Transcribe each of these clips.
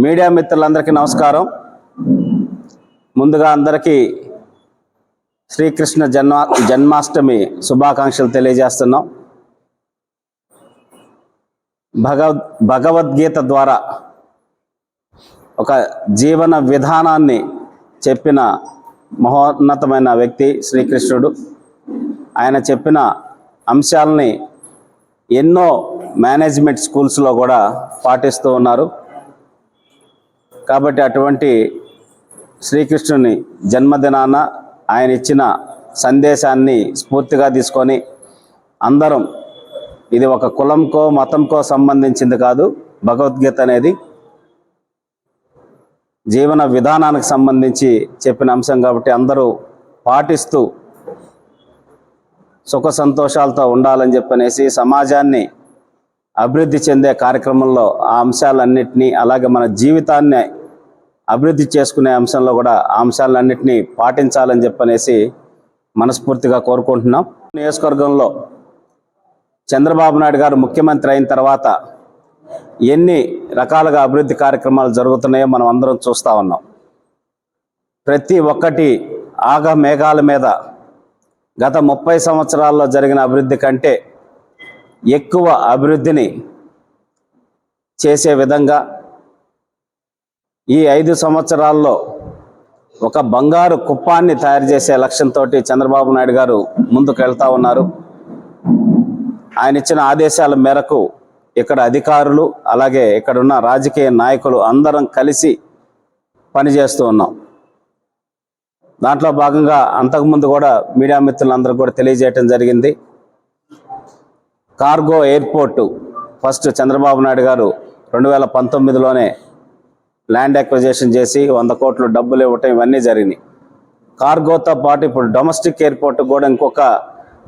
Media మిత్రులందరికీ నమస్కారం. ముందుగా అందరికీ శ్రీకృష్ణ జన్మాష్టమి శుభాకాంక్షలు తెలియజేస్తున్నాం. భగవద్గీత ద్వారా ఒక జీవన విధానాన్ని చెప్పిన మహోన్నతమైన వ్యక్తి శ్రీకృష్ణుడు. ఆయన చెప్పిన అంశాలని ఎన్నో మేనేజ్మెంట్ స్కూల్స్లో కూడా పాటిస్తూ ఉన్నారు. కాబట్టి అటువంటి శ్రీకృష్ణుని జన్మదినాన ఆయన ఇచ్చిన సందేశాన్ని స్ఫూర్తిగా తీసుకొని అందరం, ఇది ఒక కులంకో మతంకో సంబంధించింది కాదు, భగవద్గీత అనేది జీవన విధానానికి సంబంధించి చెప్పిన అంశం కాబట్టి అందరూ పాటిస్తూ సుఖ సంతోషాలతో ఉండాలని చెప్పనేసి సమాజాన్ని అభివృద్ధి చెందే కార్యక్రమంలో ఆ అంశాలన్నింటినీ, అలాగే మన జీవితాన్ని అభివృద్ధి చేసుకునే అంశంలో కూడా ఆ అంశాలన్నింటినీ పాటించాలని చెప్పనేసి మనస్ఫూర్తిగా కోరుకుంటున్నాం. నియోజకవర్గంలో చంద్రబాబు నాయుడు గారు ముఖ్యమంత్రి అయిన తర్వాత ఎన్ని రకాలుగా అభివృద్ధి కార్యక్రమాలు జరుగుతున్నాయో మనం అందరం చూస్తూ ఉన్నాం. ప్రతి ఒక్కటి ఆగ మేఘాల మీద గత 30 సంవత్సరాల్లో జరిగిన అభివృద్ధి కంటే ఎక్కువ అభివృద్ధిని చేసే విధంగా ఈ 5 సంవత్సరాల్లో ఒక బంగారు కుప్పాన్ని తయారు చేసే లక్ష్యంతో చంద్రబాబు నాయుడు గారు ముందుకు వెళ్తూ ఉన్నారు. ఆయన ఇచ్చిన ఆదేశాల మేరకు ఇక్కడ అధికారులు, అలాగే ఇక్కడున్న రాజకీయ నాయకులు అందరం కలిసి పనిచేస్తూ ఉన్నాం. దాంట్లో భాగంగా అంతకుముందు కూడా మీడియా మిత్రులందరూ కూడా తెలియజేయటం జరిగింది. Cargo airport first Chandrababu Naidu గారు 2019లోనే ల్యాండ్ ఎక్విజిషన్ చేసి 100 కోట్లు డబ్బులు ఇవ్వటం, ఇవన్నీ జరిగినాయి. కార్గోతో పాటు ఇప్పుడు డొమెస్టిక్ ఎయిర్పోర్ట్ కూడా ఇంకొక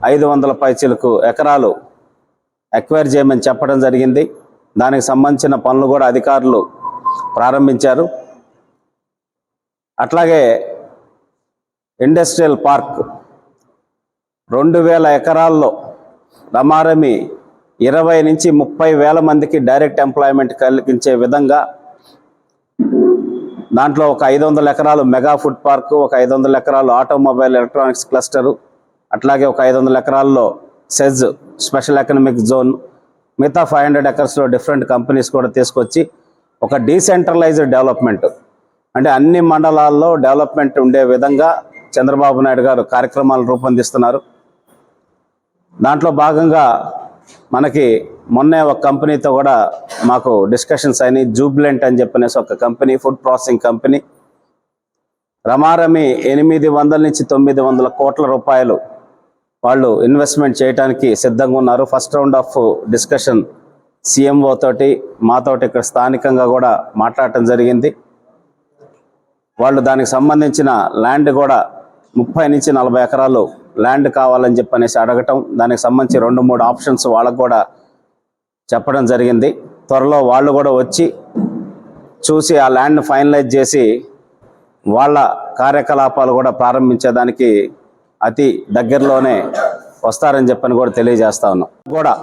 500 పైచిలకు ఎకరాలు ఎక్వైర్ చేయమని చెప్పడం జరిగింది. దానికి సంబంధించిన పనులు కూడా అధికారులు ప్రారంభించారు. అట్లాగే ఇండస్ట్రియల్ పార్క్ 2000 ఎకరాల్లో రమారమి 20 నుంచి 30 వేల మందికి డైరెక్ట్ ఎంప్లాయ్మెంట్ కలిగించే విధంగా దాంట్లో ఒక 500 ఎకరాలు మెగా ఫుడ్ పార్కు, ఒక 500 ఎకరాలు ఆటోమొబైల్ ఎలక్ట్రానిక్స్ క్లస్టరు, అట్లాగే ఒక 500 ఎకరాల్లో సెజ్ స్పెషల్ ఎకనామిక్ జోన్, మిగతా 500 ఎకర్స్లో డిఫరెంట్ కంపెనీస్ కూడా తీసుకొచ్చి ఒక డీసెంట్రలైజ్డ్ డెవలప్మెంట్, అంటే అన్ని మండలాల్లో డెవలప్మెంట్ ఉండే విధంగా చంద్రబాబు నాయుడు గారు కార్యక్రమాలు రూపొందిస్తున్నారు. దాంట్లో భాగంగా మనకి మొన్నే ఒక కంపెనీతో కూడా మాకు డిస్కషన్స్ అయినాయి. జూబ్లెంట్ అని చెప్పనేసి ఒక కంపెనీ, ఫుడ్ ప్రాసెసింగ్ కంపెనీ, రమారమి 800 నుంచి 900 కోట్ల రూపాయలు వాళ్ళు ఇన్వెస్ట్మెంట్ చేయడానికి సిద్ధంగా ఉన్నారు. First round of discussion CMO తోటి, మాతోటి ఇక్కడ స్థానికంగా కూడా మాట్లాడటం జరిగింది. వాళ్ళు దానికి సంబంధించిన ల్యాండ్ కూడా 30 నుంచి 40 ఎకరాలు ల్యాండ్ కావాలని చెప్పనేసి అడగటం, దానికి సంబంధించి 2-3 ఆప్షన్స్ వాళ్ళకు కూడా చెప్పడం జరిగింది. త్వరలో వాళ్ళు కూడా వచ్చి చూసి ఆ ల్యాండ్ ఫైనలైజ్ చేసి వాళ్ళ కార్యకలాపాలు కూడా ప్రారంభించేదానికి అతి దగ్గరలోనే వస్తారని చెప్పని కూడా తెలియజేస్తా ఉన్నాం. కూడా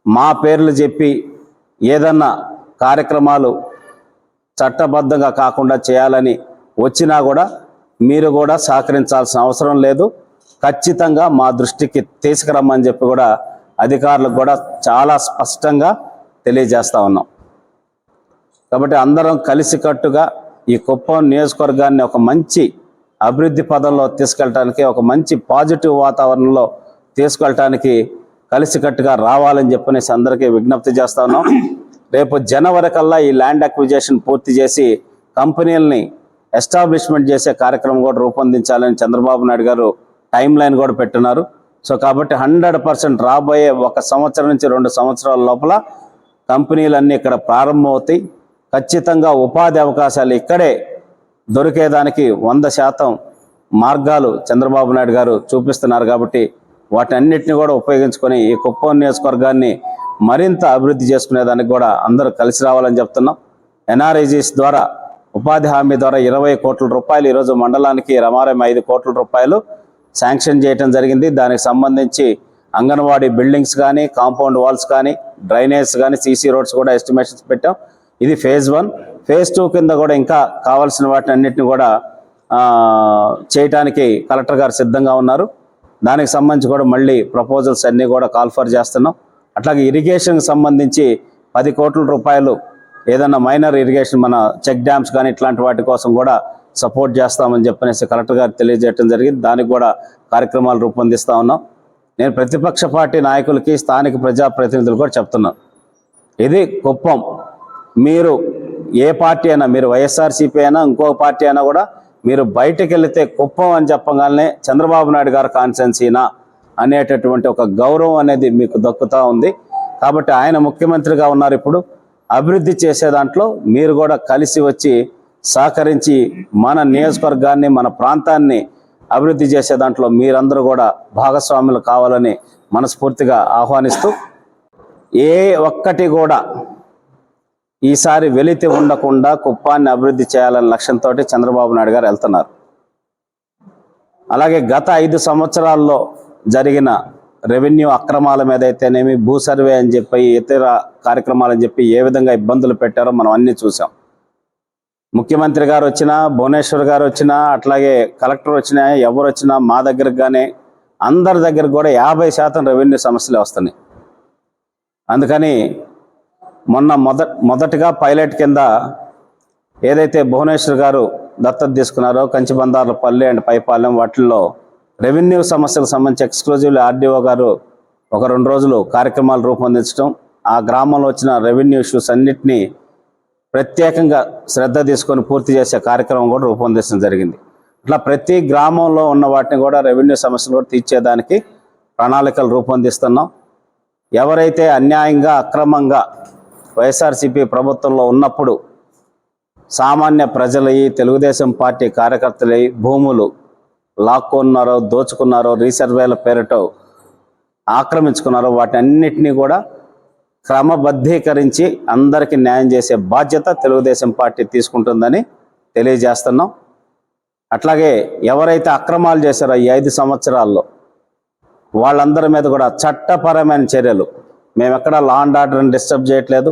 మా పేర్లు చెప్పి ఏదన్నా కార్యక్రమాలు చట్టబద్ధంగా కాకుండా చేయాలని వచ్చినా కూడా మీరు కూడా సహకరించాల్సిన అవసరం లేదు. ఖచ్చితంగా మా దృష్టికి తీసుకురమ్మని చెప్పి కూడా అధికారులకు కూడా చాలా స్పష్టంగా తెలియజేస్తా ఉన్నాం. కాబట్టి అందరం కలిసికట్టుగా ఈ కుప్పం నియోజకవర్గాన్ని ఒక మంచి అభివృద్ధి పదంలో తీసుకెళ్ళటానికి, ఒక మంచి పాజిటివ్ వాతావరణంలో తీసుకెళ్ళటానికి కలిసికట్టుగా రావాలని చెప్పనేసి అందరికీ విజ్ఞప్తి చేస్తా ఉన్నాం. రేపు జనవరి కల్లా ఈ ల్యాండ్ అక్విజిషన్ పూర్తి చేసి కంపెనీలని ఎస్టాబ్లిష్మెంట్ చేసే కార్యక్రమం కూడా రూపొందించాలని చంద్రబాబు నాయుడు గారు టైం లైన్ కూడా పెట్టున్నారు. సో కాబట్టి 100% రాబోయే 1 సంవత్సరం నుంచి 2 సంవత్సరాల లోపల కంపెనీలన్నీ ఇక్కడ ప్రారంభమవుతాయి. ఖచ్చితంగా ఉపాధి అవకాశాలు ఇక్కడే దొరికేదానికి 100% మార్గాలు చంద్రబాబు నాయుడు గారు చూపిస్తున్నారు. కాబట్టి వాటన్నిటిని కూడా ఉపయోగించుకొని ఈ కుప్పం నియోజకవర్గాన్ని మరింత అభివృద్ధి చేసుకునేదానికి కూడా అందరూ కలిసి రావాలని చెప్తున్నాం. ఎన్ఆర్ఐజీస్ ద్వారా, ఉపాధి హామీ ద్వారా 20 కోట్ల రూపాయలు ఈరోజు మండలానికి రమారమి 5 కోట్ల రూపాయలు శాంక్షన్ చేయడం జరిగింది. దానికి సంబంధించి అంగన్వాడీ బిల్డింగ్స్ కానీ, కాంపౌండ్ వాల్స్ కానీ, డ్రైనేజ్ కానీ, సీసీ రోడ్స్ కూడా ఎస్టిమేషన్స్ పెట్టాం. ఇది ఫేజ్ 1. ఫేజ్ 2 కింద కూడా ఇంకా కావాల్సిన వాటిని అన్నిటిని కూడా చేయటానికి కలెక్టర్ గారు సిద్ధంగా ఉన్నారు. దానికి సంబంధించి కూడా మళ్ళీ ప్రపోజల్స్ అన్నీ కూడా కాల్ఫర్ చేస్తున్నాం. అట్లాగే ఇరిగేషన్కి సంబంధించి 10 కోట్ల రూపాయలు ఏదన్నా మైనర్ ఇరిగేషన్ మన చెక్ డ్యామ్స్ కానీ ఇట్లాంటి వాటి కోసం కూడా సపోర్ట్ చేస్తామని చెప్పనేసి కలెక్టర్ గారు తెలియజేయడం జరిగింది. దానికి కూడా కార్యక్రమాలు రూపొందిస్తూ ఉన్నాం. నేను ప్రతిపక్ష పార్టీ నాయకులకి స్థానిక ప్రజాప్రతినిధులు కూడా చెప్తున్నాను, ఇది కుప్పం. మీరు ఏ పార్టీ అయినా, మీరు వైఎస్ఆర్సీపీ అయినా ఇంకొక పార్టీ అయినా కూడా మీరు బయటకు వెళితే కుప్పం అని చెప్పగానే చంద్రబాబు నాయుడు గారు కాన్స్టిట్యున్సీనా అనేటటువంటి ఒక గౌరవం అనేది మీకు దక్కుతూ ఉంది. కాబట్టి ఆయన ముఖ్యమంత్రిగా ఉన్నారు. ఇప్పుడు అభివృద్ధి చేసే దాంట్లో మీరు కూడా కలిసి వచ్చి సహకరించి మన నియోజకవర్గాన్ని, మన ప్రాంతాన్ని అభివృద్ధి చేసే దాంట్లో మీరందరూ కూడా భాగస్వాములు కావాలని మనస్ఫూర్తిగా ఆహ్వానిస్తూ, ఏ ఒక్కటి కూడా ఈసారి వెలితి ఉండకుండా కుప్పాన్ని అభివృద్ధి చేయాలనే లక్ష్యంతో చంద్రబాబు నాయుడు గారు వెళ్తున్నారు. అలాగే గత 5 సంవత్సరాల్లో జరిగిన రెవెన్యూ అక్రమాల మీద అయితేనేమి, భూ సర్వే అని చెప్పి, ఇతర కార్యక్రమాలని చెప్పి ఏ విధంగా ఇబ్బందులు పెట్టారో మనం అన్నీ చూసాం. ముఖ్యమంత్రి గారు వచ్చినా, భువనేశ్వర్ గారు వచ్చినా, అట్లాగే కలెక్టర్ వచ్చినా, ఎవరు వచ్చినా మా దగ్గరకు కానీ అందరి దగ్గరకు కూడా 50% రెవెన్యూ సమస్యలే వస్తున్నాయి. అందుకని మొదటగా పైలట్ కింద ఏదైతే భువనేశ్వర్ గారు దత్తత తీసుకున్నారో కంచిబందార్లపల్లి అండ్ పైపాలెం, వాటిల్లో రెవెన్యూ సమస్యలకు సంబంధించి ఎక్స్క్లూజివ్లీ ఆర్డీఓ గారు ఒక 2 రోజులు కార్యక్రమాలు రూపొందించడం, ఆ గ్రామంలో వచ్చిన రెవెన్యూ ఇష్యూస్ అన్నిటినీ ప్రత్యేకంగా శ్రద్ధ తీసుకొని పూర్తి చేసే కార్యక్రమం కూడా రూపొందించడం జరిగింది. ఇట్లా ప్రతి గ్రామంలో ఉన్న వాటిని కూడా రెవెన్యూ సమస్యలు కూడా తీర్చేదానికి ప్రణాళికలు రూపొందిస్తున్నాం. ఎవరైతే అన్యాయంగా, అక్రమంగా వైఎస్ఆర్సీపీ ప్రభుత్వంలో ఉన్నప్పుడు సామాన్య ప్రజలయ్యి, తెలుగుదేశం పార్టీ కార్యకర్తలయ్యి భూములు లాక్కున్నారో, దోచుకున్నారో, రీసర్వేల పేరుతో ఆక్రమించుకున్నారో, వాటి అన్నిటినీ కూడా క్రమబద్ధీకరించి అందరికీ న్యాయం చేసే బాధ్యత తెలుగుదేశం పార్టీ తీసుకుంటుందని తెలియజేస్తున్నాం. అట్లాగే ఎవరైతే అక్రమాలు చేశారో ఈ 5 సంవత్సరాల్లో వాళ్ళందరి మీద కూడా చట్టపరమైన చర్యలు, మేము ఎక్కడ లా అండ్ ఆర్డర్ని డిస్టర్బ్ చేయట్లేదు.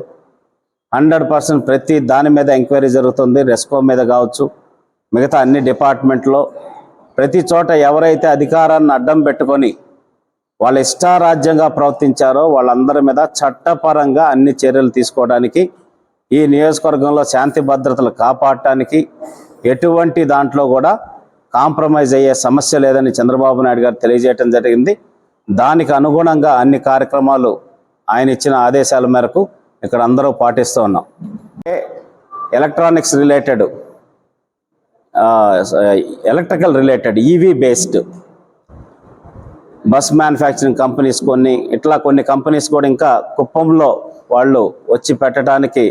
100% ప్రతి దాని మీద ఎంక్వైరీ జరుగుతుంది. రెస్కో మీద కావచ్చు, మిగతా అన్ని డిపార్ట్మెంట్లో ప్రతి చోట ఎవరైతే అధికారాన్ని అడ్డం పెట్టుకొని వాళ్ళ ఇష్టారాజ్యంగా ప్రవర్తించారో వాళ్ళందరి మీద చట్టపరంగా అన్ని చర్యలు తీసుకోవడానికి, ఈ నియోజకవర్గంలో శాంతి భద్రతలు కాపాడటానికి ఎటువంటి దాంట్లో కూడా కాంప్రమైజ్ అయ్యే సమస్య లేదని చంద్రబాబు నాయుడు గారు తెలియజేయడం జరిగింది. దానికి అనుగుణంగా అన్ని కార్యక్రమాలు ఆయన ఇచ్చిన ఆదేశాల మేరకు ఇక్కడ అందరూ పాటిస్తూ ఉన్నాం. Electronics related, electrical related, EV based bus manufacturing companies కొన్ని కంపెనీస్ కూడా ఇంకా కుప్పంలో వాళ్ళు వచ్చి పెట్టడానికి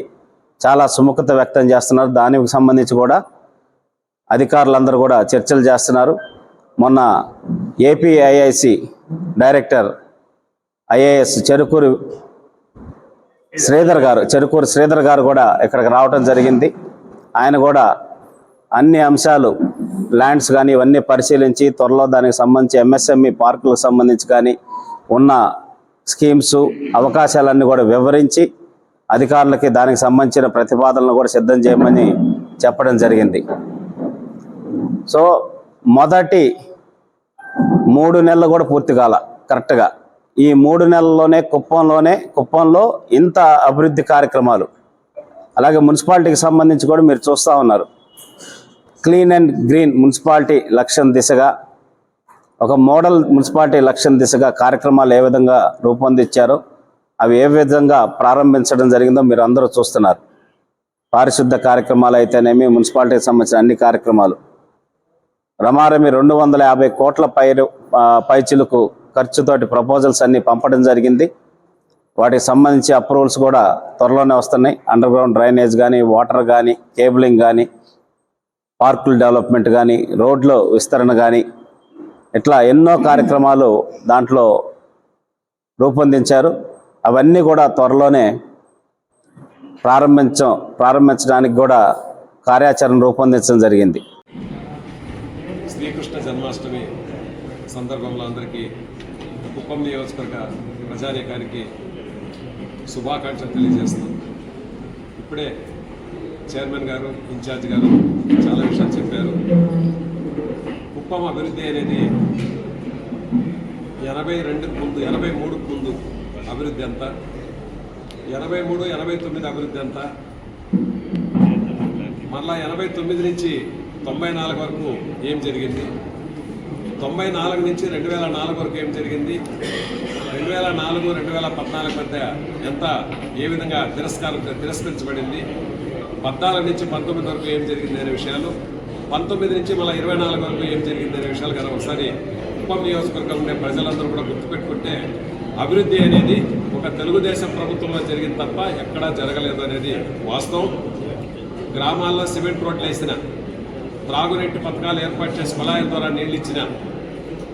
చాలా సుముఖత వ్యక్తం చేస్తున్నారు. దానికి సంబంధించి కూడా అధికారులందరూ కూడా చర్చలు చేస్తున్నారు. మొన్న APIIC director IAS Cherukuru Sridhar గారు కూడా ఇక్కడికి రావడం జరిగింది. ఆయన కూడా అన్ని అంశాలు, ల్యాండ్స్ కానీ ఇవన్నీ పరిశీలించి త్వరలో దానికి సంబంధించి ఎంఎస్ఎంఈ పార్కులకు సంబంధించి కానీ ఉన్న స్కీమ్స్, అవకాశాలన్నీ కూడా వివరించి అధికారులకి దానికి సంబంధించిన ప్రతిపాదనలు కూడా సిద్ధం చేయమని చెప్పడం జరిగింది. సో మొదటి 3 నెలలు కూడా పూర్తి కాల కరెక్ట్గా. ఈ 3 నెలల్లోనే కుప్పంలో ఇంత అభివృద్ధి కార్యక్రమాలు, అలాగే మున్సిపాలిటీకి సంబంధించి కూడా మీరు చూస్తూ ఉన్నారు. క్లీన్ అండ్ గ్రీన్ మున్సిపాలిటీ లక్ష్యం దిశగా, ఒక మోడల్ మున్సిపాలిటీ లక్ష్యం దిశగా కార్యక్రమాలు ఏ విధంగా రూపొందించారో, అవి ఏ విధంగా ప్రారంభించడం జరిగిందో మీరు అందరూ చూస్తున్నారు. పారిశుద్ధ కార్యక్రమాలు అయితేనేమి, మున్సిపాలిటీకి సంబంధించిన అన్ని కార్యక్రమాలు రమారమి 250 కోట్ల పైచిలకు ఖర్చుతోటి ప్రపోజల్స్ అన్నీ పంపడం జరిగింది. వాటికి సంబంధించి అప్రూవల్స్ కూడా త్వరలోనే వస్తున్నాయి. అండర్ గ్రౌండ్ డ్రైనేజ్ కానీ, వాటర్ కానీ, కేబులింగ్ కానీ, పార్కుల డెవలప్మెంట్ కానీ, రోడ్ల విస్తరణ కానీ, ఇట్లా ఎన్నో కార్యక్రమాలు దాంట్లో రూపొందించారు. అవన్నీ కూడా త్వరలోనే ప్రారంభించడానికి కూడా కార్యాచరణ రూపొందించడం జరిగింది. శ్రీకృష్ణ జన్మాష్టమి సందర్భంలో అందరికీ కుప్పం నియోజకవర్గ ప్రజానీకానికి శుభాకాంక్షలు తెలియజేస్తున్నాం. ఇప్పుడే చైర్మన్ గారు ఇన్ఛార్జ్ గారు చాలా విషయాలు చెప్పారు. కుప్పం అభివృద్ధి అనేది 82కు ముందు 83కు ముందు అభివృద్ధి ఎంత, 83, 89 అభివృద్ధి ఎంత, మళ్ళా 89 నుంచి 94 వరకు ఏం జరిగింది, 94 నుంచి 2004 వరకు ఏం జరిగింది, 2004, 2014 మధ్య ఎంత ఏ విధంగా తిరస్కరించబడింది, 14 నుంచి 19 వరకు ఏం జరిగింది అనే విషయాలు, 19 నుంచి మళ్ళీ 24 వరకు ఏం జరిగింది అనే విషయాలు కదా ఒకసారి కుప్పం నియోజకవర్గం ఉండే ప్రజలందరూ కూడా గుర్తుపెట్టుకుంటే అభివృద్ధి అనేది ఒక తెలుగుదేశం ప్రభుత్వంలో జరిగింది తప్ప ఎక్కడా జరగలేదు అనేది వాస్తవం. గ్రామాల్లో సిమెంట్ రోడ్లు వేసిన, త్రాగునీటి పథకాలు ఏర్పాటు చేసి కుళాయిల ద్వారా నీళ్ళు ఇచ్చిన,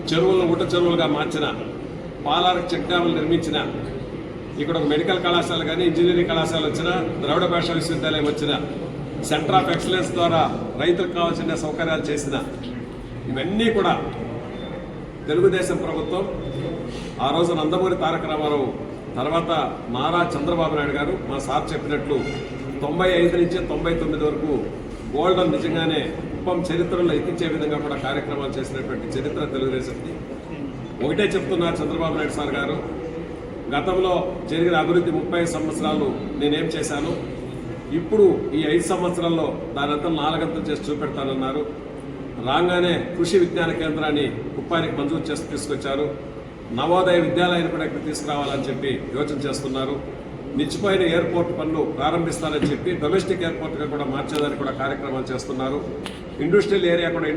చెరువులను ఊట చెరువులుగా మార్చిన, పాలార్ చెక్ డ్యాములు నిర్మించిన, ఇక్కడ ఒక మెడికల్ కళాశాల కానీ ఇంజనీరింగ్ కళాశాల వచ్చిన, ద్రవిడ భాషా విశ్వవిద్యాలయం వచ్చిన, సెంటర్ ఆఫ్ ఎక్సలెన్స్ ద్వారా రైతులకు కావాల్సిన సౌకర్యాలు చేసిన, ఇవన్నీ కూడా తెలుగుదేశం ప్రభుత్వం ఆ రోజు నందమూరి తారక రామారావు తర్వాత నారా చంద్రబాబు నాయుడు గారు మా సార్ చెప్పినట్లు 95 నుంచి 99 వరకు గోల్డెన్ నిజంగానే కుప్పం చరిత్రలో ఎక్కించే విధంగా కూడా కార్యక్రమాలు చేసినటువంటి చరిత్ర తెలుగుదేశంది. ఒకటే చెప్తున్నారు చంద్రబాబు నాయుడు సార్ గారు, గతంలో జరిగిన అభివృద్ధి 30 సంవత్సరాలు నేనేం చేశాను, ఇప్పుడు ఈ 5 సంవత్సరాల్లో దానంతా 4 అంతలు చేసి చూపెడతానన్నారు. రాగానే కృషి విజ్ఞాన కేంద్రాన్ని కుప్పానికి మంజూరు చేసి తీసుకొచ్చారు. నవోదయ విద్యాలయాన్ని కూడా ఇక్కడ తీసుకురావాలని చెప్పి యోచన చేస్తున్నారు. నిలిచిపోయిన ఎయిర్పోర్ట్ పనులు ప్రారంభిస్తారని చెప్పి డొమెస్టిక్ ఎయిర్పోర్ట్గా కూడా మార్చేదానికి కూడా కార్యక్రమాలు చేస్తున్నారు. ఇండస్ట్రియల్ ఏరియా కూడా